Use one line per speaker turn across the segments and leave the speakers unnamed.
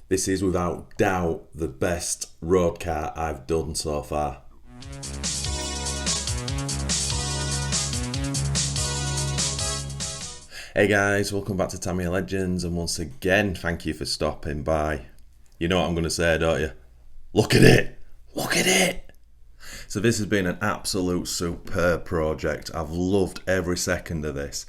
This is without doubt the best road car I've done so far. Hey guys, welcome back to Tamiya Legends, and once again, thank you for stopping by. You know what I'm going to say, don't you? Look at it! Look at it! So this has been an absolute superb project. I've loved every second of this.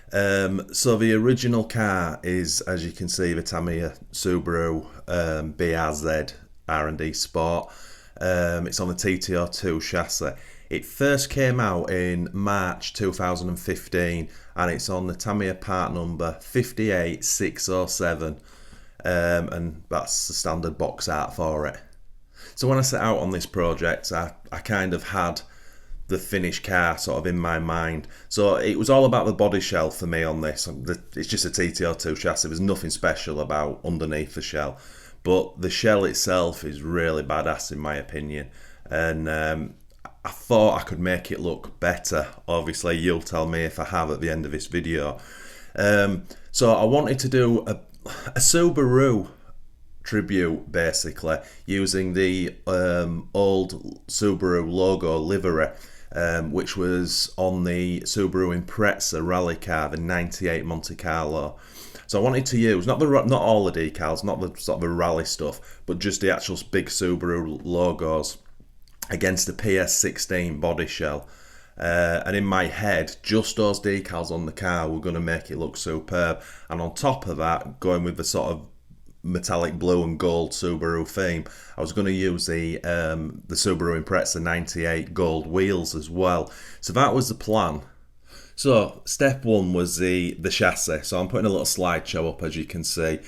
So the original car is, as you can see, the Tamiya Subaru BRZ R&D Sport. It's on the TTR2 chassis. It first came out in March 2015 and it's on the Tamiya part number 58607, and that's the standard box art for it. So when I set out on this project, I kind of had the finished car sort of in my mind. So it was all about the body shell for me on this. It's just a TTR2 chassis. There's nothing special about underneath the shell. But the shell itself is really badass in my opinion. And I thought I could make it look better. Obviously, you'll tell me if I have at the end of this video. So I wanted to do a Subaru tribute, basically, using the old Subaru logo livery, which was on the Subaru Impreza rally car, the '98 Monte Carlo. So I wanted to use not all the decals, not the sort of the rally stuff, but just the actual big Subaru logos against the PS16 body shell. And in my head, just those decals on the car were going to make it look superb. And on top of that, going with the sort of metallic blue and gold Subaru theme, I was going to use the Subaru Impreza '98 gold wheels as well. So that was the plan. So step one was the chassis. So I'm putting a little slideshow up, as you can see.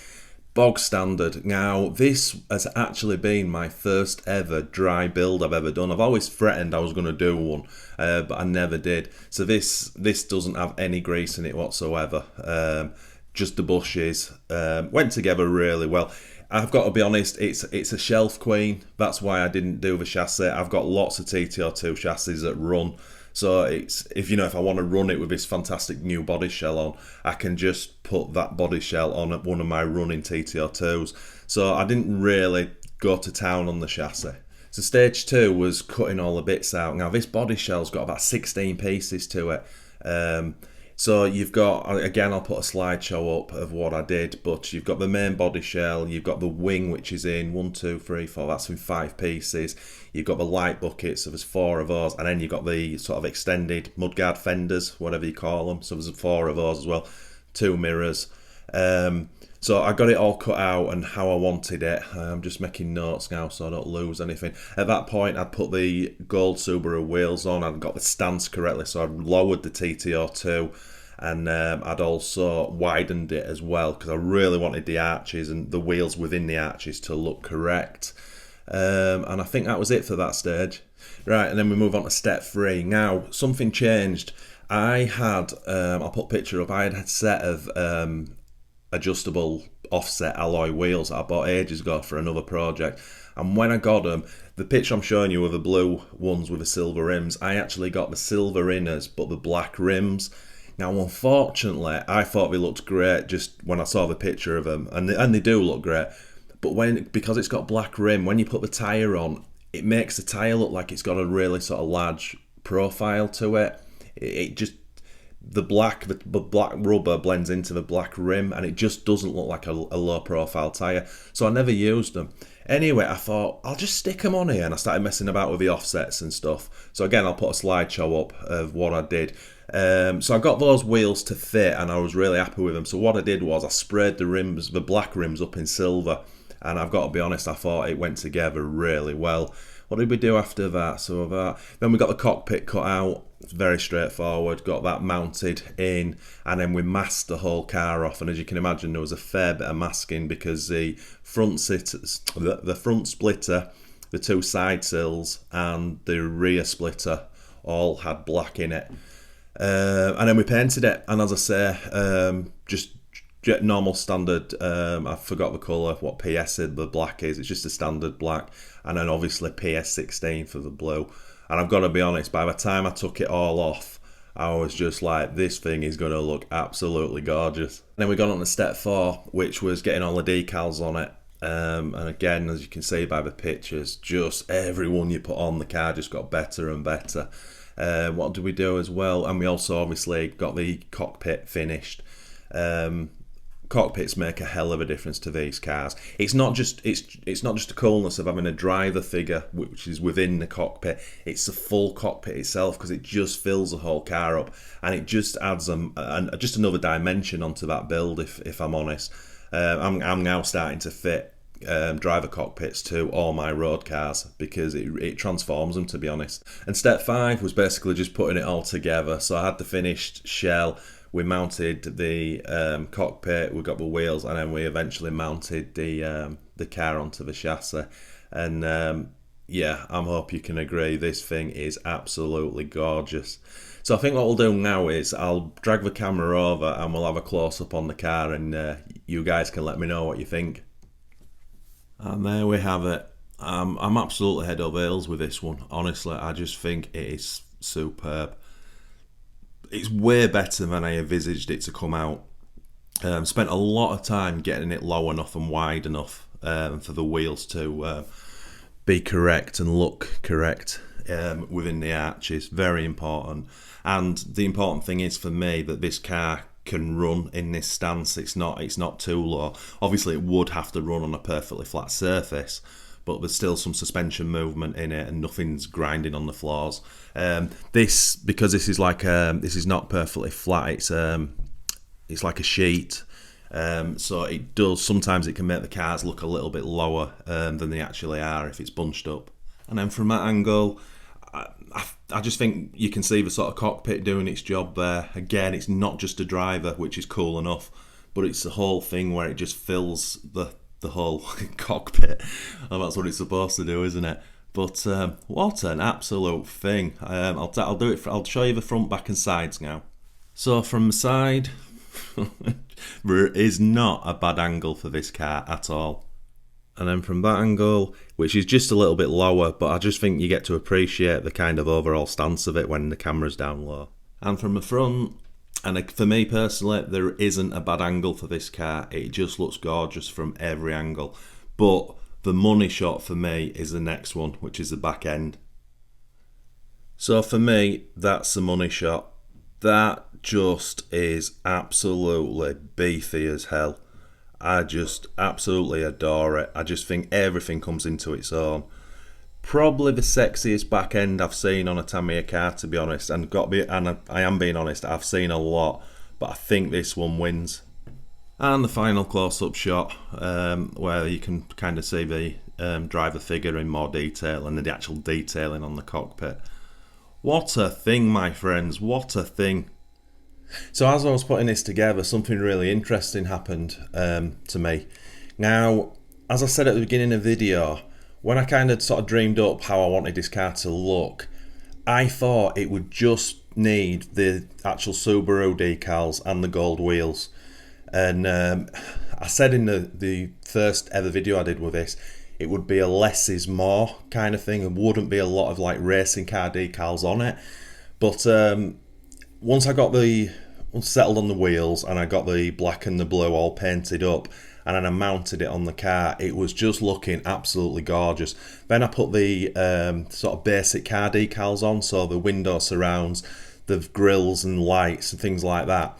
Bog standard. Now this has actually been my first ever dry build I've ever done. I've always threatened I was going to do one, but I never did. So this doesn't have any grease in it whatsoever. Just the bushes. Went together really well. I've got to be honest, it's a shelf queen. That's why I didn't do the chassis. I've got lots of TTR2 chassis that run. So if I want to run it with this fantastic new body shell on, I can just put that body shell on one of my running TTR2s. So I didn't really go to town on the chassis. So stage two was cutting all the bits out. Now this body shell's got about 16 pieces to it. So you've got, again, I'll put a slideshow up of what I did, but you've got the main body shell, you've got the wing, which is in 1, 2, 3, 4, that's in 5 pieces. You've got the light buckets, so there's 4 of those, and then you've got the sort of extended mudguard fenders, whatever you call them, so there's 4 of those as well, 2 mirrors. So I got it all cut out and how I wanted it. I'm just making notes now so I don't lose anything. At that point I'd put the gold Subaru wheels on, I'd got the stance correctly, so I'd lowered the TTR2 and I'd also widened it as well because I really wanted the arches and the wheels within the arches to look correct. And I think that was it for that stage. Right, and then we move on to step 3. Now, something changed. I had, I'll put a picture up, I had a set of adjustable offset alloy wheels that I bought ages ago for another project, and when I got them, the picture I'm showing you are the blue ones with the silver rims. I actually got the silver inners but the black rims. Now unfortunately I thought they looked great just when I saw the picture of them, and they do look great, but because it's got black rim, when you put the tyre on, it makes the tyre look like it's got a really sort of large profile to it. It just, the black rubber blends into the black rim and it just doesn't look like a low profile tyre, so I never used them. Anyway, I thought I'll just stick them on here, and I started messing about with the offsets and stuff. So again, I'll put a slideshow up of what I did. So I got those wheels to fit and I was really happy with them. So what I did was I sprayed the black rims up in silver, and I've got to be honest, I thought it went together really well. What did we do after that? So then we got the cockpit cut out. It's very straightforward. Got that mounted in, and then we masked the whole car off. And as you can imagine, there was a fair bit of masking because the front splitter, the 2 side sills, and the rear splitter all had black in it. And then we painted it. And as I say, just normal standard, I forgot the colour, what PS the black is, it's just a standard black, and then obviously PS16 for the blue. And I've got to be honest, by the time I took it all off, I was just like, this thing is going to look absolutely gorgeous. Then we got on to step 4, which was getting all the decals on it. And again, as you can see by the pictures, just every one you put on the car just got better and better. What did we do as well? And we also obviously got the cockpit finished. Cockpits make a hell of a difference to these cars. It's not just the coolness of having a driver figure which is within the cockpit. It's the full cockpit itself, because it just fills the whole car up, and it just adds just another dimension onto that build. If I'm honest, I'm now starting to fit driver cockpits to all my road cars because it transforms them, to be honest. And step 5 was basically just putting it all together. So I had the finished shell. We mounted the cockpit, we got the wheels, and then we eventually mounted the car onto the chassis. And yeah, I hope you can agree, this thing is absolutely gorgeous. So I think what we'll do now is I'll drag the camera over and we'll have a close-up on the car, and you guys can let me know what you think. And there we have it. I'm absolutely head over heels with this one. Honestly, I just think it is superb. It's way better than I envisaged it to come out. Spent a lot of time getting it low enough and wide enough for the wheels to be correct and look correct within the arches. Very important. And the important thing is for me that this car can run in this stance. It's not too low. Obviously it would have to run on a perfectly flat surface, but there's still some suspension movement in it and nothing's grinding on the floors. Because this is not perfectly flat, it's like a sheet, so it does, sometimes it can make the cars look a little bit lower than they actually are if it's bunched up. And then from that angle, I just think you can see the sort of cockpit doing its job there. Again, it's not just a driver, which is cool enough, but it's the whole thing where it just fills the whole cockpit. And that's what it's supposed to do, isn't it? But what an absolute thing. I'll show you the front, back and sides now. So from the side, there is not a bad angle for this car at all. And then from that angle, which is just a little bit lower, but I just think you get to appreciate the kind of overall stance of it when the camera's down low. And from the front, and for me personally, there isn't a bad angle for this car. It just looks gorgeous from every angle. But the money shot for me is the next one, which is the back end. So for me, that's the money shot. That just is absolutely beefy as hell. I just absolutely adore it. I just think everything comes into its own. Probably the sexiest back end I've seen on a Tamiya car, to be honest. And I am being honest, I've seen a lot, but I think this one wins. And the final close-up shot, where you can kind of see the driver figure in more detail and the actual detailing on the cockpit. What a thing, my friends, what a thing. So as I was putting this together, something really interesting happened to me. Now, as I said at the beginning of the video, when I kind of sort of dreamed up how I wanted this car to look, I thought it would just need the actual Subaru decals and the gold wheels. And I said in the first ever video I did with this, it would be a less is more kind of thing. It wouldn't be a lot of like racing car decals on it. But once I got settled on the wheels and I got the black and the blue all painted up, and then I mounted it on the car, it was just looking absolutely gorgeous. Then I put the sort of basic car decals on, so the window surrounds, the grills and lights and things like that,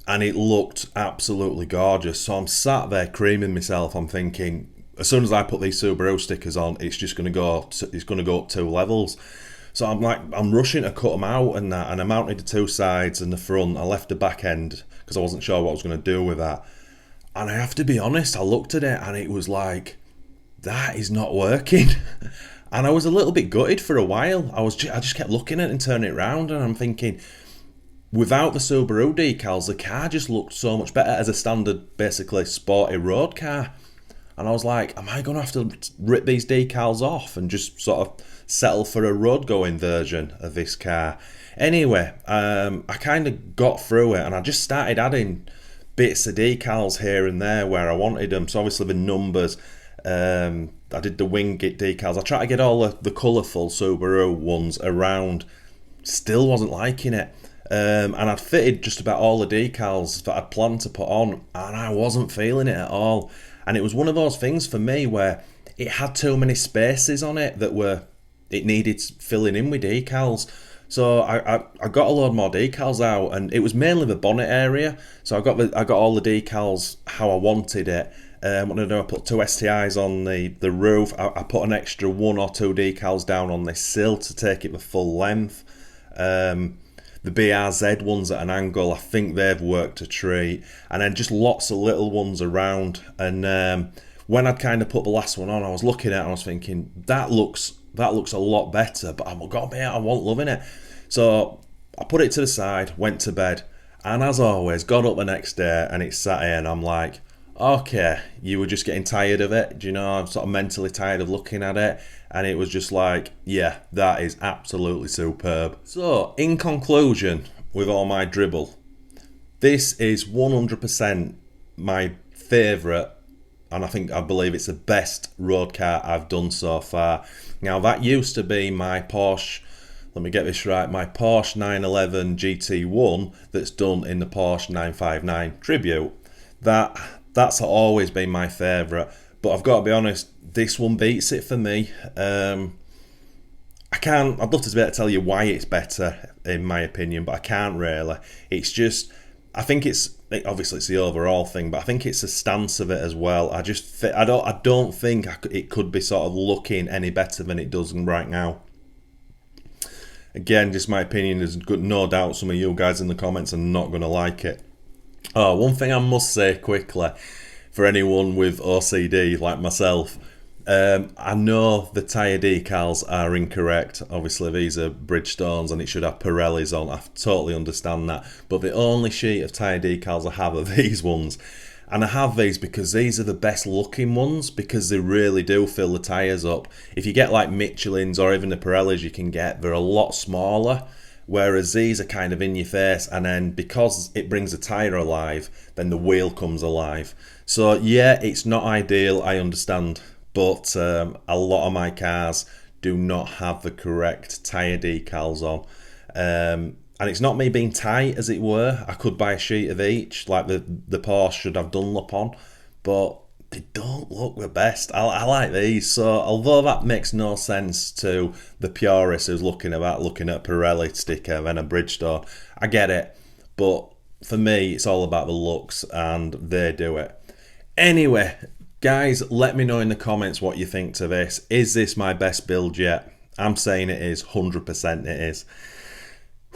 and it looked absolutely gorgeous. So I'm sat there creaming myself. I'm thinking, as soon as I put these Subaru stickers on, it's just going to go. It's going to go up 2 levels. So I'm rushing to cut them out and that, and I mounted the 2 sides and the front. I left the back end because I wasn't sure what I was going to do with that. And I have to be honest, I looked at it and it was like, that is not working. And I was a little bit gutted for a while. I just kept looking at it and turning it around, and I'm thinking, without the Subaru decals, the car just looked so much better as a standard, basically sporty road car. And I was like, am I going to have to rip these decals off and just sort of settle for a road going version of this car? Anyway, I kind of got through it and I just started adding bits of decals here and there where I wanted them. So obviously the numbers, I did the wing decals. I tried to get all the colourful Subaru ones around, still wasn't liking it. And I'd fitted just about all the decals that I'd planned to put on, and I wasn't feeling it at all. And it was one of those things for me where it had too many spaces on it that it needed filling in with decals. So I got a load more decals out, and it was mainly the bonnet area. So I got all the decals how I wanted it. What did I do? I put two STIs on the roof. I put an extra 1 or 2 decals down on this sill to take it the full length. The BRZ ones at an angle, I think they've worked a treat. And then just lots of little ones around. And when I'd kind of put the last one on, I was looking at it and I was thinking, that looks a lot better, but I wasn't loving it. So I put it to the side, went to bed, and as always, got up the next day and it's Saturday, and I'm like, okay, you were just getting tired of it. Do you know, I'm sort of mentally tired of looking at it, and it was just like, yeah, that is absolutely superb. So, in conclusion, with all my dribble, this is 100% my favourite, and I believe it's the best road car I've done so far. Now, that used to be my Porsche, let me get this right, my Porsche 911 GT1 that's done in the Porsche 959 Tribute. That's always been my favourite, but I've got to be honest, this one beats it for me. I'd love to be able to tell you why it's better, in my opinion, but I can't really. It's just, I think obviously it's the overall thing, but I think it's the stance of it as well. I don't think it could be sort of looking any better than it does right now. Again, just my opinion. There's no doubt some of you guys in the comments are not going to like it. Oh, one thing I must say quickly, for anyone with OCD like myself, I know the tyre decals are incorrect. Obviously, these are Bridgestones and it should have Pirellis on. I totally understand that. But the only sheet of tyre decals I have are these ones. And I have these because these are the best looking ones, because they really do fill the tyres up. If you get like Michelin's or even the Pirellis you can get, they're a lot smaller. Whereas these are kind of in your face, and then because it brings the tyre alive, then the wheel comes alive. So yeah, it's not ideal, I understand. But a lot of my cars do not have the correct tyre decals on. And it's not me being tight, as it were. I could buy a sheet of each, like the Porsche should have Dunlop on, but they don't look the best. I like these. So although that makes no sense to the purist who's looking at Pirelli sticker and a Bridgestone, I get it. But for me, it's all about the looks, and they do it. Anyway, guys, let me know in the comments what you think to this. Is this my best build yet? I'm saying it is. 100% it is.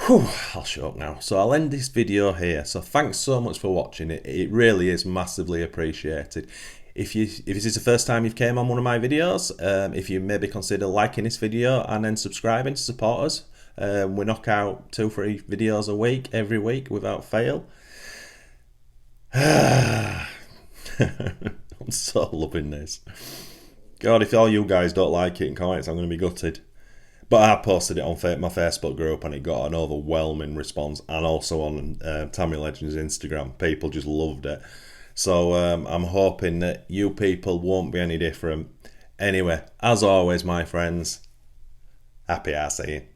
Whew, I'll shut up now. So I'll end this video here. So thanks so much for watching it. It really is massively appreciated. If this is the first time you've came on one of my videos, if you maybe consider liking this video and then subscribing to support us. We knock out 2-3 videos a week, every week, without fail. I'm so loving this. God, if all you guys don't like it in comments, I'm going to be gutted. But I posted it on my Facebook group and it got an overwhelming response, and also on Tamiya Legends Instagram. People just loved it. So I'm hoping that you people won't be any different. Anyway, as always, my friends, happy arsing.